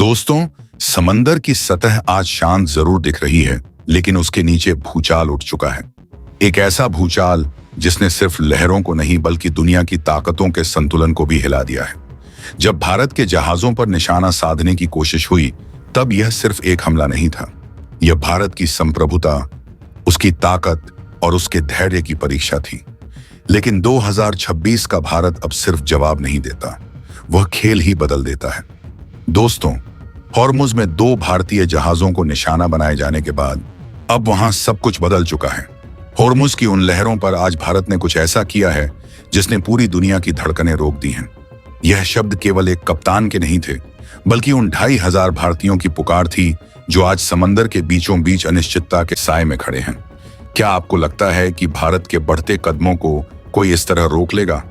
दोस्तों, समंदर की सतह आज शांत जरूर दिख रही है, लेकिन उसके नीचे भूचाल उठ चुका है। एक ऐसा भूचाल जिसने सिर्फ लहरों को नहीं बल्कि दुनिया की ताकतों के संतुलन को भी हिला दिया है। जब भारत के जहाजों पर निशाना साधने की कोशिश हुई, तब यह सिर्फ एक हमला नहीं था। यह भारत की संप्रभुता, उसकी ताकत और उसके धैर्य की परीक्षा थी। लेकिन 2026 का भारत अब सिर्फ जवाब नहीं देता, वह खेल ही बदल देता है। दोस्तों, हॉर्मुज में 2 भारतीय जहाजों को निशाना बनाए जाने के बाद अब वहां सब कुछ बदल चुका है। हॉर्मुज की उन लहरों पर आज भारत ने कुछ ऐसा किया है जिसने पूरी दुनिया की धड़कनें रोक दी हैं। यह शब्द केवल एक कप्तान के नहीं थे, बल्कि उन 2,500 भारतीयों की पुकार थी जो आज समंदर के बीचों बीच अनिश्चितता के साए में खड़े हैं। क्या आपको लगता है कि भारत के बढ़ते कदमों को कोई इस तरह रोक लेगा?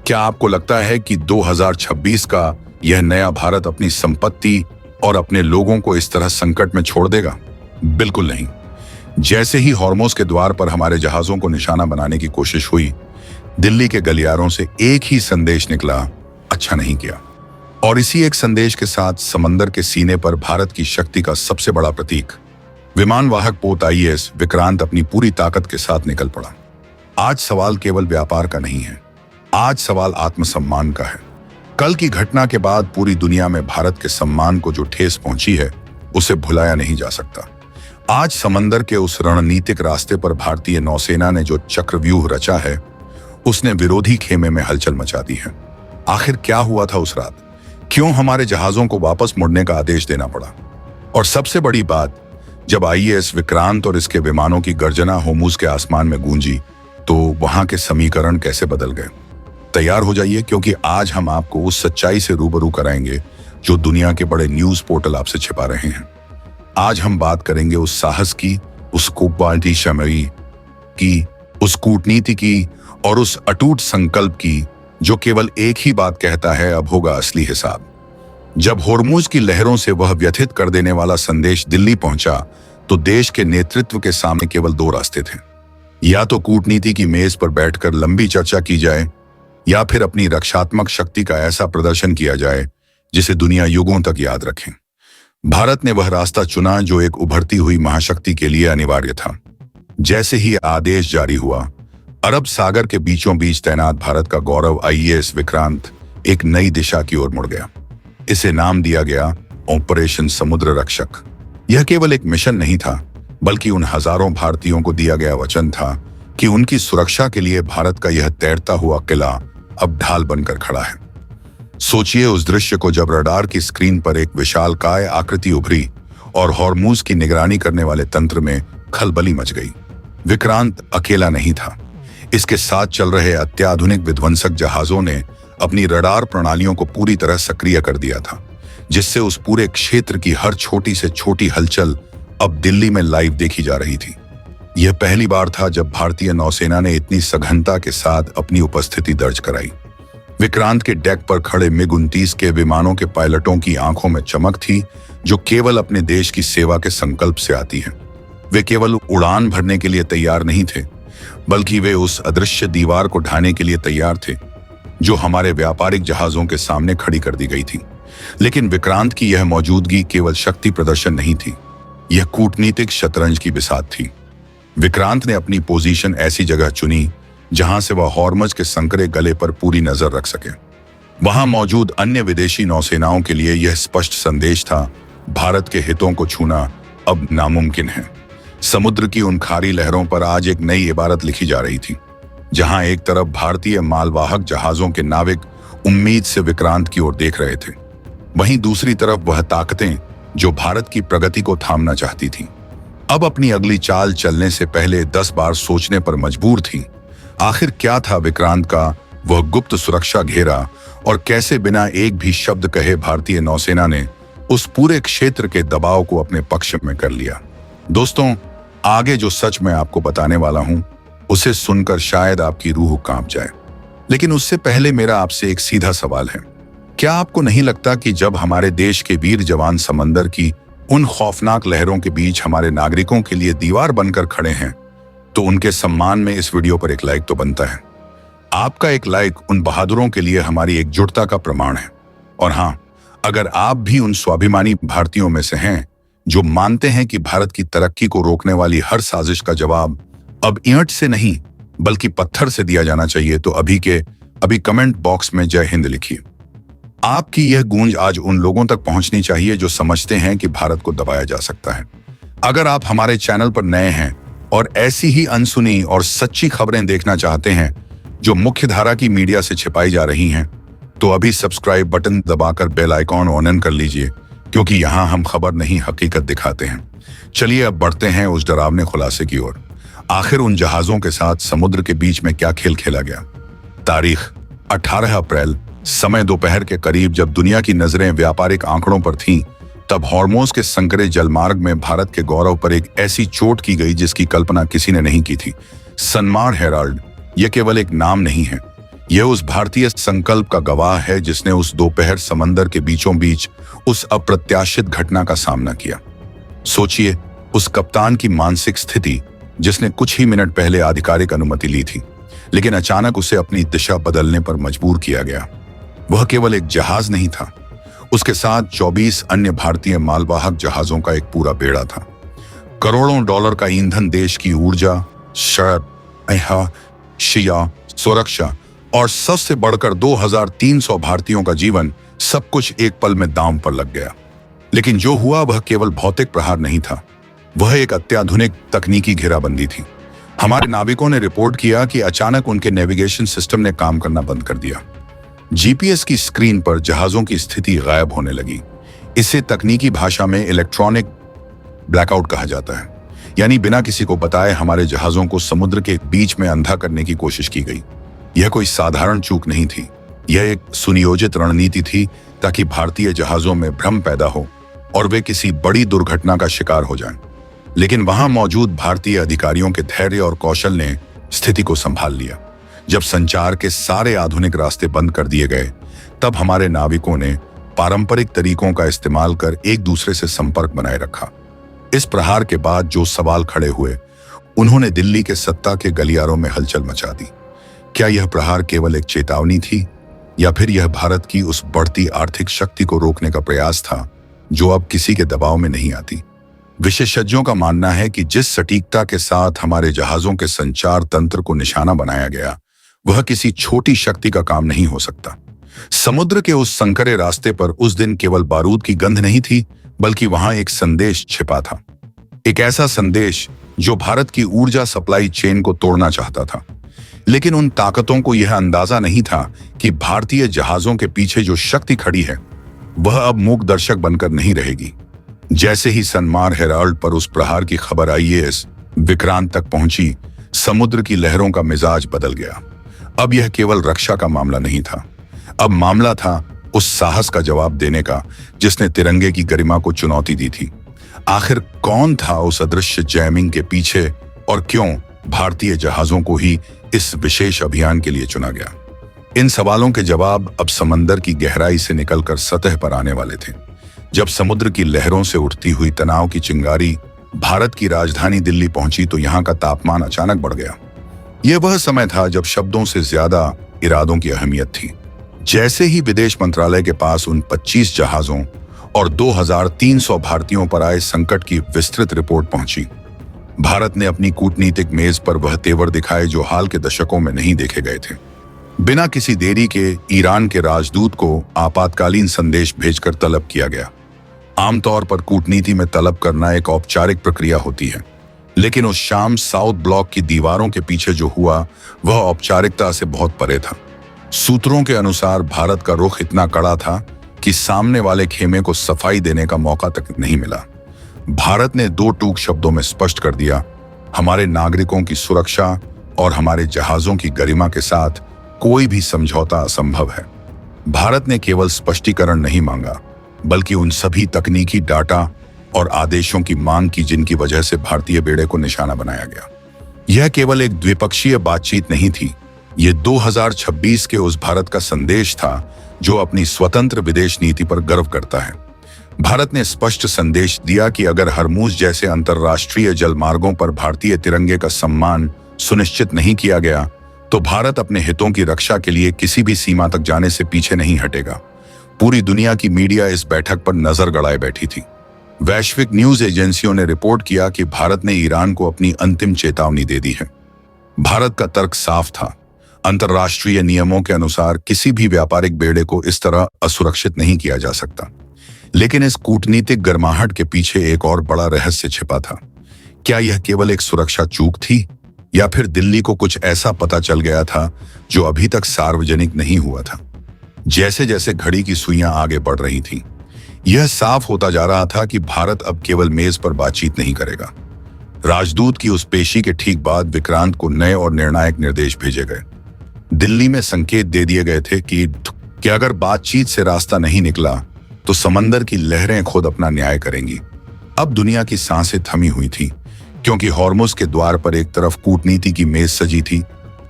क्या आपको लगता है कि 2026 का यह नया भारत अपनी संपत्ति और अपने लोगों को इस तरह संकट में छोड़ देगा? बिल्कुल नहीं। जैसे ही हॉर्मुज के द्वार पर हमारे जहाजों को निशाना बनाने की कोशिश हुई, दिल्ली के गलियारों से एक ही संदेश निकला, अच्छा नहीं किया। और इसी एक संदेश के साथ समंदर के सीने पर भारत की शक्ति का सबसे बड़ा प्रतीक, विमानवाहक पोत IAS विक्रांत अपनी पूरी ताकत के साथ निकल पड़ा। आज सवाल केवल व्यापार का नहीं है, आज सवाल आत्मसम्मान का है। कल की घटना के बाद पूरी दुनिया में भारत के सम्मान को जो ठेस पहुंची है, उसे भुलाया नहीं जा सकता। आज समंदर के उस रणनीतिक रास्ते पर भारतीय नौसेना ने जो चक्रव्यूह रचा है, उसने विरोधी खेमे में हलचल मचा दी है। आखिर क्या हुआ था उस रात? क्यों हमारे जहाजों को वापस मुड़ने का आदेश देना पड़ा? और सबसे बड़ी बात, जब IAS विक्रांत और इसके विमानों की गर्जना हॉर्मुज के आसमान में गूंजी, तो वहां के समीकरण कैसे बदल गए? तैयार हो जाइए, क्योंकि आज हम आपको उस सच्चाई से रूबरू कराएंगे जो दुनिया के बड़े न्यूज पोर्टल आपसे छिपा रहे हैं। आज हम बात करेंगे उस साहस की, उस कूटनीति शमई की, उस कूटनीति की और उस अटूट संकल्प की जो केवल एक ही बात कहता है, अब होगा असली हिसाब। जब हॉर्मुज की लहरों से वह व्यथित कर देने वाला संदेश दिल्ली पहुंचा, तो देश के नेतृत्व के सामने केवल 2 रास्ते थे। या तो कूटनीति की मेज पर बैठकर लंबी चर्चा की जाए, या फिर अपनी रक्षात्मक शक्ति का ऐसा प्रदर्शन किया जाए जिसे दुनिया युगों तक याद रखे। भारत ने वह रास्ता चुना जो एक उभरती हुई महाशक्ति के लिए अनिवार्य था। जैसे ही आदेश जारी हुआ, अरब सागर के बीचों बीच तैनात भारत का गौरव IAS विक्रांत एक नई दिशा की ओर मुड़ गया। इसे नाम दिया गया ऑपरेशन समुद्र रक्षक। यह केवल एक मिशन नहीं था, बल्कि उन हजारों भारतीयों को दिया गया वचन था कि उनकी सुरक्षा के लिए भारत का यह तैरता हुआ किला अब ढाल बनकर खड़ा है। सोचिए उस दृश्य को जब रडार की स्क्रीन पर एक विशालकाय आकृति उभरी और हॉर्मुज की निगरानी करने वाले तंत्र में खलबली मच गई। विक्रांत अकेला नहीं था, इसके साथ चल रहे अत्याधुनिक विध्वंसक जहाजों ने अपनी रडार प्रणालियों को पूरी तरह सक्रिय कर दिया था, जिससे उस पूरे क्षेत्र की हर छोटी से छोटी हलचल अब दिल्ली में लाइव देखी जा रही थी। यह पहली बार था जब भारतीय नौसेना ने इतनी सघनता के साथ अपनी उपस्थिति दर्ज कराई। विक्रांत के डेक पर खड़े MiG-29 के विमानों के पायलटों की आंखों में चमक थी, जो केवल अपने देश की सेवा के संकल्प से आती है। वे केवल उड़ान भरने के लिए तैयार नहीं थे, बल्कि वे उस अदृश्य दीवार को ढाने के लिए तैयार थे जो हमारे व्यापारिक जहाजों के सामने खड़ी कर दी गई थी। लेकिन विक्रांत की यह मौजूदगी केवल शक्ति प्रदर्शन नहीं थी, यह कूटनीतिक शतरंज की बिसात थी। विक्रांत ने अपनी पोजीशन ऐसी जगह चुनी जहां से वह हॉर्मुज के संकरे गले पर पूरी नजर रख सके। वहां मौजूद अन्य विदेशी नौसेनाओं के लिए यह स्पष्ट संदेश था, भारत के हितों को छूना अब नामुमकिन है। समुद्र की उन खारी लहरों पर आज एक नई इबारत लिखी जा रही थी। जहां एक तरफ भारतीय मालवाहक जहाजों के नाविक उम्मीद से विक्रांत की ओर देख रहे थे, वहीं दूसरी तरफ वह ताकतें जो भारत की प्रगति को थामना चाहती थीं, अब अपनी अगली चाल चलने से पहले 10 बार सोचने पर मजबूर थीं। आखिर क्या था विक्रांत का वह गुप्त सुरक्षा घेरा, और कैसे बिना एक भी शब्द कहे भारतीय नौसेना ने उस पूरे क्षेत्र के दबाव को अपने पक्ष में कर लिया? दोस्तों, आगे जो सच मैं आपको बताने वाला हूं, उसे सुनकर शायद आपकी रूह कांप जाए। लेकिन उससे पहले मेरा आपसे एक सीधा सवाल है। क्या आपको नहीं लगता कि जब हमारे देश के वीर जवान समंदर की उन खौफनाक लहरों के बीच हमारे नागरिकों के लिए दीवार बनकर खड़े हैं, तो उनके सम्मान में इस वीडियो पर एक लाइक तो बनता है। आपका एक लाइक उन बहादुरों के लिए हमारी एकजुटता का प्रमाण है। और हाँ, अगर आप भी उन स्वाभिमानी भारतीयों में से हैं जो मानते हैं कि भारत की तरक्की को रोकने वाली हर साजिश का जवाब अब ईंट से नहीं बल्कि पत्थर से दिया जाना चाहिए, तो अभी कमेंट बॉक्स में जय हिंद लिखिए। आपकी यह गूंज आज उन लोगों तक पहुंचनी चाहिए जो समझते हैं कि भारत को दबाया जा सकता है। अगर आप हमारे चैनल पर नए हैं और ऐसी ही अनसुनी और सच्ची खबरें देखना चाहते हैं जो मुख्यधारा की मीडिया से छिपाई जा रही हैं, तो अभी सब्सक्राइब बटन दबाकर बेल आइकॉन ऑन कर लीजिए, क्योंकि यहाँ हम खबर नहीं हकीकत दिखाते हैं। चलिए अब बढ़ते हैं उस डरावने खुलासे की ओर। आखिर उन जहाजों के साथ समुद्र के बीच में क्या खेल खेला गया? तारीख 18 अप्रैल, समय दोपहर के करीब, जब दुनिया की नजरें व्यापारिक आंकड़ों पर थीं, तब हॉर्मोज के संकरे जलमार्ग में भारत के गौरव पर एक ऐसी चोट की गई जिसकी कल्पना किसी ने नहीं की थी। सनमार हेराल्ड यह केवल एक नाम नहीं है, यह उस भारतीय संकल्प का गवाह है जिसने उस दोपहर समंदर के बीचों बीच उस अप्रत्याशित घटना का सामना किया। सोचिए उस कप्तान की मानसिक स्थिति जिसने कुछ ही मिनट पहले आधिकारिक अनुमति ली थी, लेकिन अचानक उसे अपनी दिशा बदलने पर मजबूर किया गया। वह केवल एक जहाज नहीं था, उसके साथ 24 अन्य भारतीय मालवाहक जहाजों का एक पूरा बेड़ा था। करोड़ों डॉलर का ईंधन, देश की ऊर्जा, शिया, सुरक्षा और सबसे बढ़कर 2300 भारतीयों का जीवन, सब कुछ एक पल में दांव पर लग गया। लेकिन जो हुआ वह केवल भौतिक प्रहार नहीं था, वह एक अत्याधुनिक तकनीकी घेराबंदी थी। हमारे नाविकों ने रिपोर्ट किया कि अचानक उनके नेविगेशन सिस्टम ने काम करना बंद कर दिया। जीपीएस की स्क्रीन पर जहाजों की स्थिति गायब होने लगी। इसे तकनीकी भाषा में इलेक्ट्रॉनिक ब्लैकआउट कहा जाता है, यानी बिना किसी को बताए हमारे जहाजों को समुद्र के बीच में अंधा करने की कोशिश की गई। यह कोई साधारण चूक नहीं थी, यह एक सुनियोजित रणनीति थी ताकि भारतीय जहाजों में भ्रम पैदा हो और वे किसी बड़ी दुर्घटना का शिकार हो जाएं। लेकिन वहां मौजूद भारतीय अधिकारियों के धैर्य और कौशल ने स्थिति को संभाल लिया। जब संचार के सारे आधुनिक रास्ते बंद कर दिए गए, तब हमारे नाविकों ने पारंपरिक तरीकों का इस्तेमाल कर एक दूसरे से संपर्क बनाए रखा। इस प्रहार के बाद जो सवाल खड़े हुए, उन्होंने दिल्ली के सत्ता के गलियारों में हलचल मचा दी। क्या यह प्रहार केवल एक चेतावनी थी, या फिर यह भारत की उस बढ़ती आर्थिक शक्ति को रोकने का प्रयास था जो अब किसी के दबाव में नहीं आती? विशेषज्ञों का मानना है कि जिस सटीकता के साथ हमारे जहाजों के संचार तंत्र को निशाना बनाया गया, वह किसी छोटी शक्ति का काम नहीं हो सकता। समुद्र के उस संकरे रास्ते पर उस दिन केवल बारूद की गंध नहीं थी, बल्कि वहां एक संदेश छिपा था। एक ऐसा संदेश जो भारत की ऊर्जा सप्लाई चेन को तोड़ना चाहता था। लेकिन उन ताकतों को यह अंदाजा नहीं था कि भारतीय जहाजों के पीछे जो शक्ति खड़ी है, वह अब मूक दर्शक बनकर नहीं रहेगी। जैसे ही सनमार हेराल्ड पर उस प्रहार की खबर आईएएस विक्रांत तक पहुंची, समुद्र की लहरों का मिजाज बदल गया। अब यह केवल रक्षा का मामला नहीं था, अब मामला था उस साहस का जवाब देने का जिसने तिरंगे की गरिमा को चुनौती दी थी। आखिर कौन था उस अदृश्य जैमिंग के पीछे, और क्यों भारतीय जहाजों को ही इस विशेष अभियान के लिए चुना गया? इन सवालों के जवाब अब समंदर की गहराई से निकलकर सतह पर आने वाले थे। जब समुद्र की लहरों से उठती हुई तनाव की चिंगारी भारत की राजधानी दिल्ली पहुंची, तो यहाँ का तापमान अचानक बढ़ गया। यह वह समय था जब शब्दों से ज्यादा इरादों की अहमियत थी। जैसे ही विदेश मंत्रालय के पास उन 25 जहाजों और 2300 भारतीयों पर आए संकट की विस्तृत रिपोर्ट पहुंची, भारत ने अपनी कूटनीतिक मेज पर वह तेवर दिखाए जो हाल के दशकों में नहीं देखे गए थे। बिना किसी देरी के ईरान के राजदूत को आपातकालीन संदेश भेजकर तलब किया गया। आमतौर पर कूटनीति में तलब करना एक औपचारिक प्रक्रिया होती है, लेकिन उस शाम साउथ ब्लॉक की दीवारों के पीछे जो हुआ वह औपचारिकता से बहुत परे था। सूत्रों के अनुसार भारत का रुख इतना कड़ा था कि सामने वाले खेमे को सफाई देने का मौका तक नहीं मिला। भारत ने 2 टूक शब्दों में स्पष्ट कर दिया, हमारे नागरिकों की सुरक्षा और हमारे जहाजों की गरिमा के साथ कोई भी समझौता असंभव है। भारत ने केवल स्पष्टीकरण नहीं मांगा, बल्कि उन सभी तकनीकी डाटा और आदेशों की मांग की जिनकी वजह से भारतीय बेड़े को निशाना बनाया गया। यह केवल एक द्विपक्षीय बातचीत नहीं थी, ये 2026 के उस भारत का संदेश था जो अपनी स्वतंत्र विदेश नीति पर गर्व करता है। भारत ने स्पष्ट संदेश दिया कि अगर हरमुज जैसे अंतर्राष्ट्रीय जलमार्गों पर भारतीय तिरंगे का सम्मान सुनिश्चित नहीं किया गया, तो भारत अपने हितों की रक्षा के लिए किसी भी सीमा तक जाने से पीछे नहीं हटेगा। पूरी दुनिया की मीडिया इस बैठक पर नजर गड़ाए बैठी थी। वैश्विक न्यूज एजेंसियों ने रिपोर्ट किया कि भारत ने ईरान को अपनी अंतिम चेतावनी दे दी है। भारत का तर्क साफ था, अंतर्राष्ट्रीय नियमों के अनुसार किसी भी व्यापारिक बेड़े को इस तरह असुरक्षित नहीं किया जा सकता। लेकिन इस कूटनीतिक गर्माहट के पीछे एक और बड़ा रहस्य छिपा था। क्या यह केवल एक सुरक्षा चूक थी, या फिर दिल्ली को कुछ ऐसा पता चल गया था जो अभी तक सार्वजनिक नहीं हुआ था? जैसे जैसे घड़ी की सुइयां आगे बढ़ रही थीं, यह साफ होता जा रहा था कि भारत अब केवल मेज पर बातचीत नहीं करेगा। राजदूत की उस पेशी के ठीक बाद विक्रांत को नए और निर्णायक निर्देश भेजे गए। दिल्ली में संकेत दे दिए गए थे कि अगर बातचीत से रास्ता नहीं निकला तो समंदर की लहरें खुद अपना न्याय करेंगी। अब दुनिया की सांसें थमी हुई थी, क्योंकि हॉर्मुज के द्वार पर एक तरफ कूटनीति की मेज सजी थी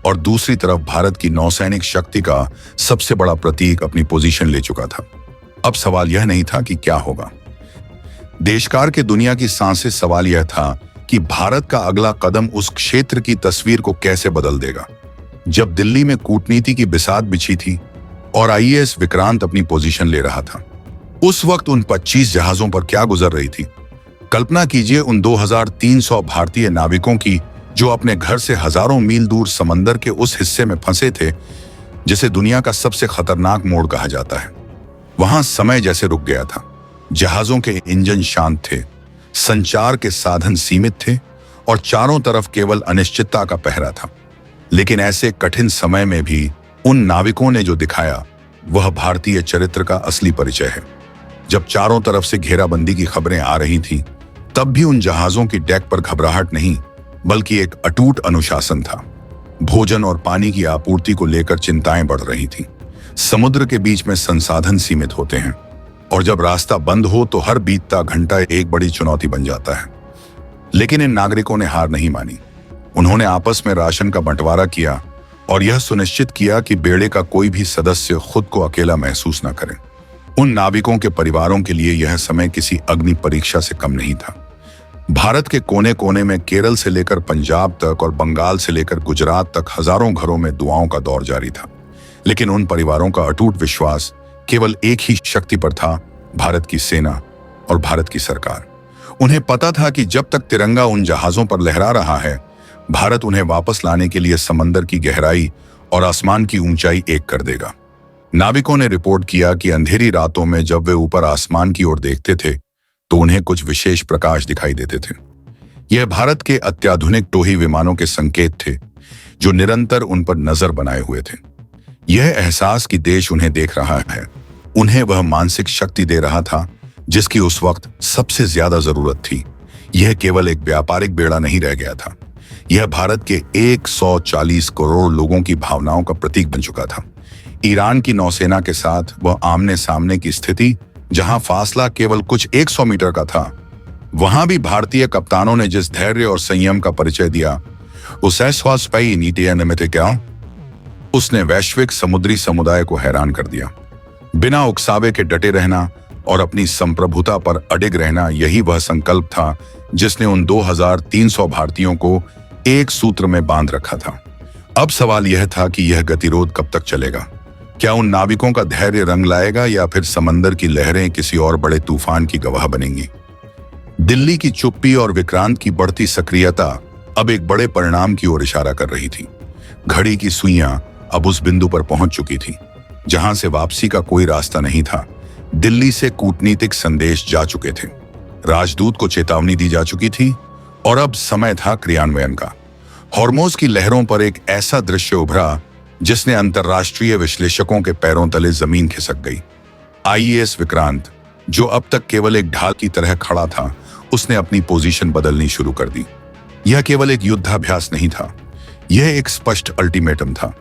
और दूसरी तरफ भारत की नौसैनिक शक्ति का सबसे बड़ा प्रतीक अपनी पोजीशन ले चुका था। अब सवाल यह नहीं था कि क्या होगा। देशकार के दुनिया की सांसें सवाल यह था कि भारत का अगला कदम उस क्षेत्र की तस्वीर को कैसे बदल देगा। जब दिल्ली में कूटनीति की बिसात बिछी थी और आईएएस विक्रांत अपनी पोजीशन ले रहा था, उस वक्त उन 25 जहाजों पर क्या गुजर रही थी? कल्पना कीजिए उन 2300 भारतीय नाविकों की जो अपने घर से हजारों मील दूर समंदर के उस हिस्से में फंसे थे जिसे दुनिया का सबसे खतरनाक मोड़ कहा जाता है। वहां समय जैसे रुक गया था। जहाजों के इंजन शांत थे, संचार के साधन सीमित थे और चारों तरफ केवल अनिश्चितता का पहरा था। लेकिन ऐसे कठिन समय में भी उन नाविकों ने जो दिखाया वह भारतीय चरित्र का असली परिचय है। जब चारों तरफ से घेराबंदी की खबरें आ रही थीं, तब भी उन जहाजों की डेक पर घबराहट नहीं, बल्कि एक अटूट अनुशासन था। भोजन और पानी की आपूर्ति को लेकर चिंताएं बढ़ रही थीं। समुद्र के बीच में संसाधन सीमित होते हैं और जब रास्ता बंद हो तो हर बीतता घंटा एक बड़ी चुनौती बन जाता है। लेकिन इन नागरिकों ने हार नहीं मानी। उन्होंने आपस में राशन का बंटवारा किया और यह सुनिश्चित किया कि बेड़े का कोई भी सदस्य खुद को अकेला महसूस न करे। उन नाविकों के परिवारों के लिए यह समय किसी अग्नि परीक्षा से कम नहीं था। भारत के कोने कोने में केरल से लेकर पंजाब तक और बंगाल से लेकर गुजरात तक हजारों घरों में दुआओं का दौर जारी था। लेकिन उन परिवारों का अटूट विश्वास केवल एक ही शक्ति पर था, भारत की सेना और भारत की सरकार। उन्हें पता था कि जब तक तिरंगा उन जहाजों पर लहरा रहा है, भारत उन्हें वापस लाने के लिए समंदर की गहराई और आसमान की ऊंचाई एक कर देगा। नाविकों ने रिपोर्ट किया कि अंधेरी रातों में जब वे ऊपर आसमान की ओर देखते थे तो उन्हें कुछ विशेष प्रकाश दिखाई देते थे। यह भारत के अत्याधुनिक टोही विमानों के संकेत थे जो निरंतर उन पर नजर बनाए हुए थे। यह एहसास कि देश उन्हें देख रहा है उन्हें वह मानसिक शक्ति दे रहा था जिसकी उस वक्त सबसे ज्यादा जरूरत थी। यह केवल एक व्यापारिक बेड़ा नहीं रह गया था, यह भारत के 140 करोड़ लोगों की भावनाओं का प्रतीक बन चुका था। ईरान की नौसेना के साथ वह आमने सामने की स्थिति, जहां फासला केवल कुछ 100 मीटर का था, वहां भी भारतीय कप्तानों ने जिस धैर्य और संयम का परिचय दिया, उसने वैश्विक समुद्री समुदाय को हैरान कर दिया। बिना उकसावे के डटे रहना और अपनी संप्रभुता पर अडिग रहना, यही वह संकल्प था जिसने उन 2300 भारतीयों को एक सूत्र में बांध रखा था। अब सवाल यह था कि यह गतिरोध कब तक चलेगा। क्या उन नाविकों का धैर्य रंग लाएगा या फिर समंदर की लहरें किसी और बड़े तूफान की गवाह बनेंगी? दिल्ली की चुप्पी और विक्रांत की बढ़ती सक्रियता अब एक बड़े परिणाम की ओर इशारा कर रही थी। घड़ी की सुइयां अब उस बिंदु पर पहुंच चुकी थी जहां से वापसी का कोई रास्ता नहीं था। दिल्ली से कूटनीतिक संदेश जा चुके थे, राजदूत को चेतावनी दी जा चुकी थी और अब समय था क्रियान्वयन का। हॉर्मुज की लहरों पर एक ऐसा दृश्य उभरा जिसने अंतर्राष्ट्रीय विश्लेषकों के पैरों तले जमीन खिसक गई। आईएएस विक्रांत, जो अब तक केवल एक ढाल की तरह खड़ा था, उसने अपनी पोजीशन बदलनी शुरू कर दी। यह केवल एक युद्धाभ्यास नहीं था, यह एक स्पष्ट अल्टीमेटम था।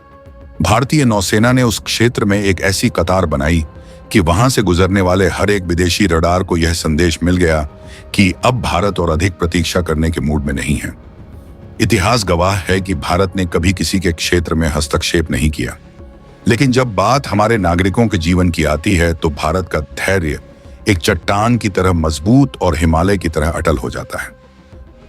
भारतीय नौसेना ने उस क्षेत्र में एक ऐसी कतार बनाई कि वहां से गुजरने वाले हर एक विदेशी रडार को यह संदेश मिल गया कि अब भारत और अधिक प्रतीक्षा करने के मूड में नहीं है। इतिहास गवाह है कि भारत ने कभी किसी के क्षेत्र में हस्तक्षेप नहीं किया, लेकिन जब बात हमारे नागरिकों के जीवन की आती है तो भारत का धैर्य एक चट्टान की तरह मजबूत और हिमालय की तरह अटल हो जाता है।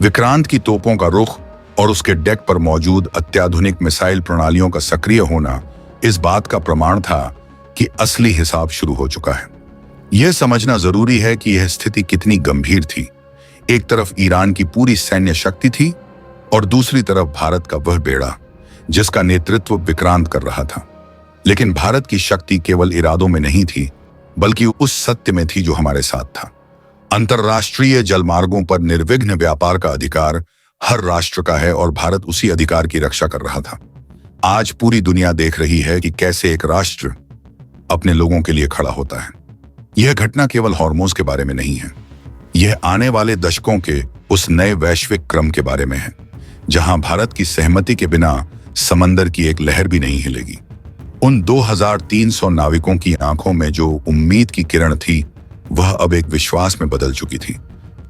विक्रांत की तोपों का रुख और उसके डेक पर मौजूद अत्याधुनिक मिसाइल प्रणालियों का सक्रिय होना इस बात का प्रमाण था कि असली हिसाब शुरू हो चुका है। यह समझना जरूरी है कि यह स्थिति कितनी गंभीर थी। एक तरफ ईरान की पूरी सैन्य शक्ति थी और दूसरी तरफ भारत का वह बेड़ा जिसका नेतृत्व विक्रांत कर रहा था। लेकिन भारत की शक्ति केवल इरादों में नहीं थी, बल्कि उस सत्य में थी जो हमारे साथ था। अंतर्राष्ट्रीय जलमार्गों पर निर्विघ्न व्यापार का अधिकार हर राष्ट्र का है और भारत उसी अधिकार की रक्षा कर रहा था। आज पूरी दुनिया देख रही है कि कैसे एक राष्ट्र अपने लोगों के लिए खड़ा होता है। यह घटना केवल हॉर्मोज के बारे में नहीं है, यह आने वाले दशकों के उस नए वैश्विक क्रम के बारे में है जहां भारत की सहमति के बिना समंदर की एक लहर भी नहीं हिलेगी। उन 2300 नाविकों की आंखों में जो उम्मीद की किरण थी वह अब एक विश्वास में बदल चुकी थी,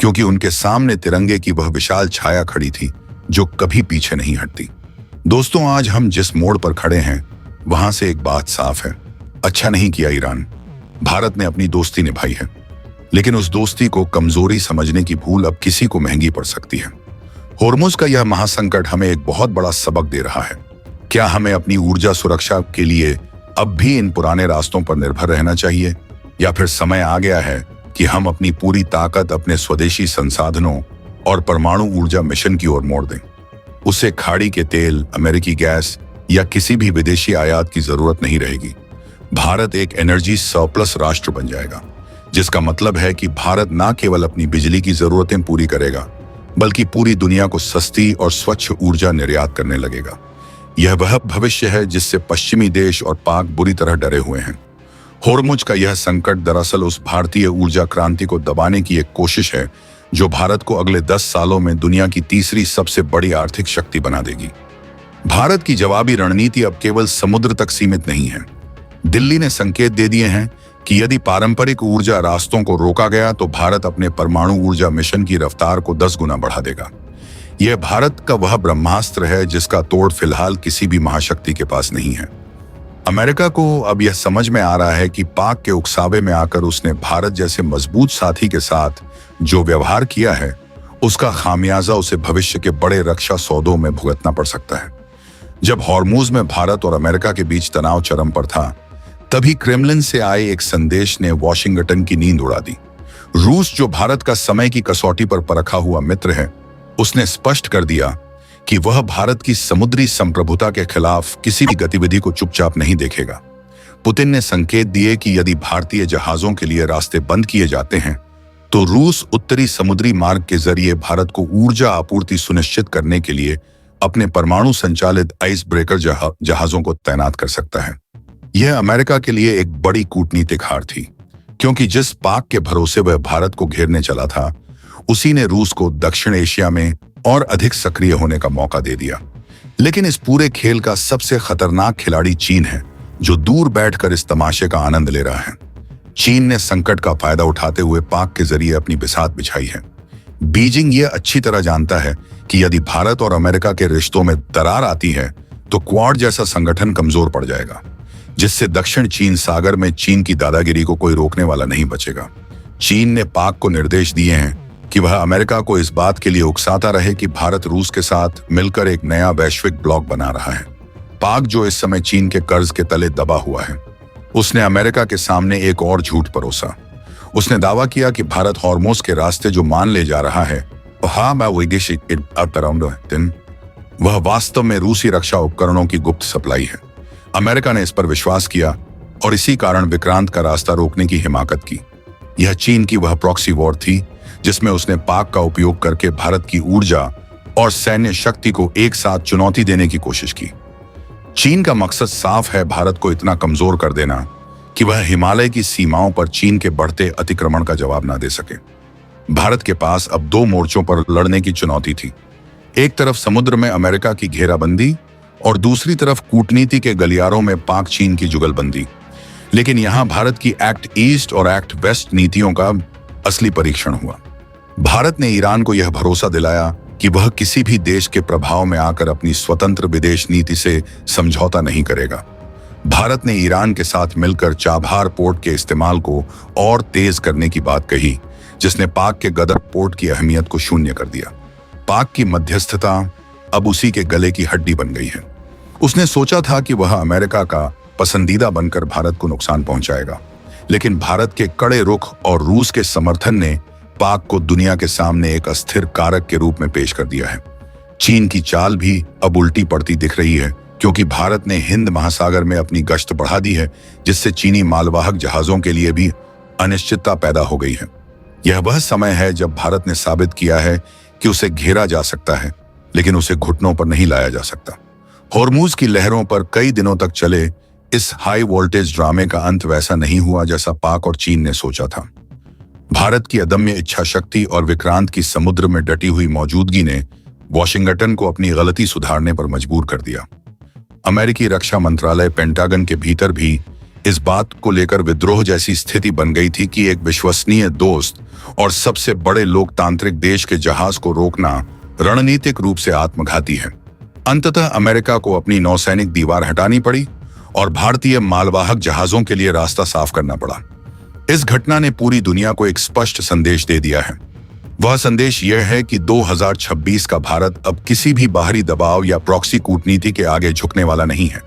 क्योंकि उनके सामने तिरंगे की वह विशाल छाया खड़ी थी जो कभी पीछे नहीं हटती। दोस्तों, आज हम जिस मोड़ पर खड़े हैं वहां से एक बात साफ है। अच्छा नहीं किया ईरान, भारत ने अपनी दोस्ती निभाई है, लेकिन उस दोस्ती को कमजोरी समझने की भूल अब किसी को महंगी पड़ सकती है। होर्मुज का यह महासंकट हमें एक बहुत बड़ा सबक दे रहा है। क्या हमें अपनी ऊर्जा सुरक्षा के लिए अब भी इन पुराने रास्तों पर निर्भर रहना चाहिए, या फिर समय आ गया है कि हम अपनी पूरी ताकत अपने स्वदेशी संसाधनों और परमाणु ऊर्जा मिशन की ओर मोड़ दें? उसे खाड़ी के तेल, अमेरिकी गैस या किसी भी विदेशी आयात की जरूरत नहीं रहेगी। भारत एक एनर्जी सरप्लस राष्ट्र बन जाएगा, जिसका मतलब है कि भारत न केवल अपनी बिजली की जरूरतें पूरी करेगा, बल्कि पूरी दुनिया को सस्ती और स्वच्छ ऊर्जा निर्यात करने लगेगा। यह वह भविष्य है जिससे पश्चिमी देश और पाक बुरी तरह डरे हुए हैं। होर्मुज का यह संकट दरअसल उस भारतीय ऊर्जा क्रांति को दबाने की एक कोशिश है जो भारत को अगले 10 सालों में दुनिया की तीसरी सबसे बड़ी आर्थिक शक्ति बना देगी। भारत की जवाबी रणनीति अब केवल समुद्र तक सीमित नहीं है। दिल्ली ने संकेत दे दिए हैं कि यदि पारंपरिक ऊर्जा रास्तों को रोका गया तो भारत अपने परमाणु ऊर्जा मिशन की रफ्तार को 10 गुना बढ़ा देगा। यह भारत का वह ब्रह्मास्त्र है जिसका तोड़ फिलहाल किसी भी महाशक्ति के पास नहीं है। अमेरिका को अब यह समझ में आ रहा है कि पाक के उकसावे में आकर उसने भारत जैसे मजबूत साथी के साथ जो व्यवहार किया है, उसका खामियाजा उसे भविष्य के बड़े रक्षा सौदों में भुगतना पड़ सकता है। जब हॉर्मुज में भारत और अमेरिका के बीच तनाव चरम पर था, तभी क्रेमलिन से आए एक संदेश ने वॉशिंगटन की नींद उड़ा दी। रूस, जो भारत का समय की कसौटी पर परखा हुआ मित्र है, उसने स्पष्ट कर दिया कि वह भारत की समुद्री संप्रभुता के खिलाफ किसी भी गतिविधि को चुपचाप नहीं देखेगा। पुतिन ने संकेत दिए कि यदि भारतीय जहाजों के लिए रास्ते बंद किए जाते हैं तो रूस उत्तरी समुद्री मार्ग के जरिए भारत को ऊर्जा आपूर्ति सुनिश्चित करने के लिए अपने परमाणु संचालित आइस ब्रेकर जहाजों को तैनात कर सकता है। यह अमेरिका के लिए एक बड़ी कूटनीतिक हार थी, क्योंकि जिस पाक के भरोसे वह भारत को घेरने चला था, उसी ने रूस को दक्षिण एशिया में और अधिक सक्रिय होने का मौका दे दिया। लेकिन इस पूरे खेल का सबसे खतरनाक खिलाड़ी चीन है, जो दूर बैठकर इस तमाशे का आनंद ले रहा है। चीन ने संकट का फायदा उठाते हुए पाक के जरिए अपनी बिसात बिछाई है। बीजिंग यह अच्छी तरह जानता है कि यदि भारत और अमेरिका के रिश्तों में दरार आती है तो क्वाड जैसा संगठन कमजोर पड़ जाएगा, जिससे दक्षिण चीन सागर में चीन की दादागिरी को कोई रोकने वाला नहीं बचेगा। चीन ने पाक को निर्देश दिए हैं कि वह अमेरिका को इस बात के लिए उकसाता रहे कि भारत रूस के साथ मिलकर एक नया वैश्विक ब्लॉक बना रहा है। पाक, जो इस समय चीन के कर्ज के तले दबा हुआ है, उसने अमेरिका के सामने एक और झूठ परोसा। उसने दावा किया कि भारत हॉर्मुज के रास्ते जो मान ले जा रहा है वह वास्तव में रूसी रक्षा उपकरणों की गुप्त सप्लाई है। अमेरिका ने इस पर विश्वास किया और इसी कारण विक्रांत का रास्ता रोकने की हिमाकत की। यह चीन की वह प्रॉक्सी वॉर थी जिसमें उसने पाक का उपयोग करके भारत की ऊर्जा और सैन्य शक्ति को एक साथ चुनौती देने की कोशिश की। चीन का मकसद साफ है, भारत को इतना कमजोर कर देना कि वह हिमालय की सीमाओं पर चीन के बढ़ते अतिक्रमण का जवाब न दे सके। भारत के पास अब 2 मोर्चों पर लड़ने की चुनौती थी। एक तरफ समुद्र में अमेरिका की घेराबंदी और दूसरी तरफ कूटनीति के गलियारों में पाक चीन की जुगलबंदी। लेकिन यहां भारत की एक्ट ईस्ट और एक्ट वेस्ट नीतियों का असली परीक्षण हुआ। भारत ने ईरान को यह भरोसा दिलाया कि वह किसी भी देश के प्रभाव में आकर अपनी स्वतंत्र विदेश नीति से समझौता नहीं करेगा। भारत ने ईरान के साथ मिलकर चाबहार पोर्ट के इस्तेमाल को और तेज करने की बात कही, जिसने पाक के गदर पोर्ट की अहमियत को शून्य कर दिया। पाक की मध्यस्थता अब उसी के गले की हड्डी बन गई है। उसने सोचा था कि वह अमेरिका का पसंदीदा बनकर भारत को नुकसान पहुंचाएगा। लेकिन भारत के कड़े रुख और रूस के समर्थन ने पाक को दुनिया के सामने एक अस्थिर कारक के रूप में पेश कर दिया है। चीन की चाल भी अब उल्टी पड़ती दिख रही है, क्योंकि भारत ने हिंद महासागर में अपनी गश्त बढ़ा दी है, जिससे चीनी मालवाहक जहाजों के लिए भी अनिश्चितता पैदा हो गई है। यह वह समय है जब भारत ने साबित किया है कि उसे घेरा जा सकता है, लेकिन उसे घुटनों पर नहीं लाया जा सकता। होर्मुज की लहरों पर कई दिनों तक चले इस हाई वोल्टेज ड्रामे का अंत वैसा नहीं हुआ जैसा पाक और चीन ने सोचा था। भारत की अदम्य इच्छा शक्ति और विक्रांत की समुद्र में डटी हुई मौजूदगी ने वॉशिंगटन को अपनी गलती सुधारने पर मजबूर कर दिया। अमेरिकी रक्षा मंत्रालय पेंटागन के भीतर भी इस बात को लेकर विद्रोह जैसी स्थिति बन गई थी कि एक विश्वसनीय दोस्त और सबसे बड़े लोकतांत्रिक देश के जहाज को रोकना रणनीतिक रूप से आत्मघाती है। अंततः अमेरिका को अपनी नौसैनिक दीवार हटानी पड़ी और भारतीय मालवाहक जहाजों के लिए रास्ता साफ करना पड़ा। इस घटना ने पूरी दुनिया को एक स्पष्ट संदेश दे दिया है। वह संदेश यह है कि 2026 का भारत अब किसी भी बाहरी दबाव या प्रॉक्सी कूटनीति के आगे झुकने वाला नहीं है।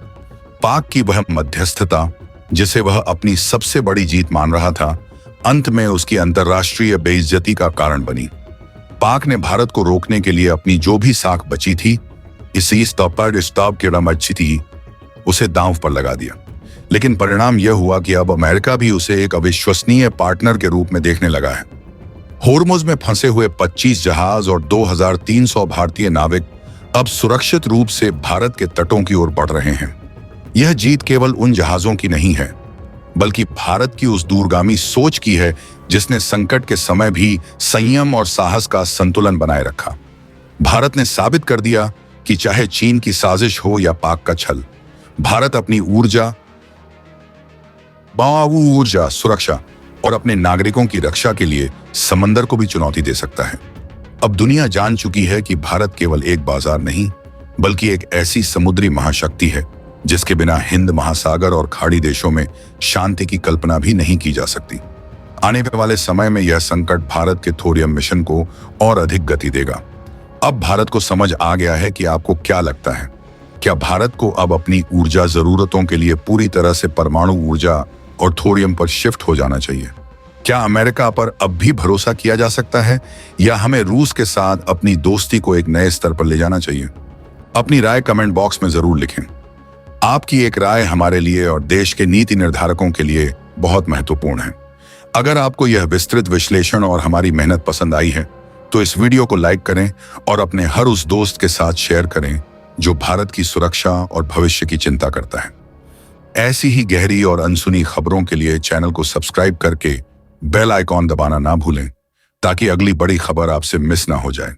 पाक की वह मध्यस्थता, जिसे वह अपनी सबसे बड़ी जीत मान रहा था, अंत में उसकी अंतर्राष्ट्रीय बेइज्जती का कारण बनी। पाक ने भारत को रोकने के लिए अपनी जो भी साख बची थी, इसी स्टॉप की रमची थी, उसे दांव पर लगा दिया। लेकिन परिणाम यह हुआ कि अब अमेरिका भी उसे एक अविश्वसनीय पार्टनर के रूप में देखने लगा है। होर्मुज में फंसे हुए 25 जहाज और 2300 भारतीय नाविक अब सुरक्षित रूप से भारत के तटों की ओर बढ़ रहे हैं। यह जीत केवल उन जहाजों की नहीं है, बल्कि भारत की उस दूरगामी सोच की है जिसने संकट के समय भी संयम और साहस का संतुलन बनाए रखा। भारत ने साबित कर दिया कि चाहे चीन की साजिश हो या पाक का छल, भारत अपनी ऊर्जा, सुरक्षा और अपने नागरिकों की रक्षा के लिए समंदर को भी चुनौती दे सकता है। अब दुनिया जान चुकी है कि भारत केवल एक बाजार नहीं, बल्कि एक ऐसी समुद्री महाशक्ति है जिसके बिना हिंद महासागर और खाड़ी देशों में शांति की कल्पना भी नहीं की जा सकती। आने वाले समय में यह संकट भारत के थोरियम मिशन को और अधिक गति देगा। अब भारत को समझ आ गया है कि आपको क्या लगता है, क्या भारत को अब अपनी ऊर्जा जरूरतों के लिए पूरी तरह से परमाणु ऊर्जा और थोरियम पर शिफ्ट हो जाना चाहिए? क्या अमेरिका पर अब भी भरोसा किया जा सकता है, या हमें रूस के साथ अपनी दोस्ती को एक नए स्तर पर ले जाना चाहिए? अपनी राय कमेंट बॉक्स में जरूर लिखें। आपकी एक राय हमारे लिए और देश के नीति निर्धारकों के लिए बहुत महत्वपूर्ण है। अगर आपको यह विस्तृत विश्लेषण और हमारी मेहनत पसंद आई है, तो इस वीडियो को लाइक करें और अपने हर उस दोस्त के साथ शेयर करें जो भारत की सुरक्षा और भविष्य की चिंता करता है। ऐसी ही गहरी और अनसुनी खबरों के लिए चैनल को सब्सक्राइब करके बेल आइकॉन दबाना ना भूलें, ताकि अगली बड़ी खबर आपसे मिस ना हो जाए।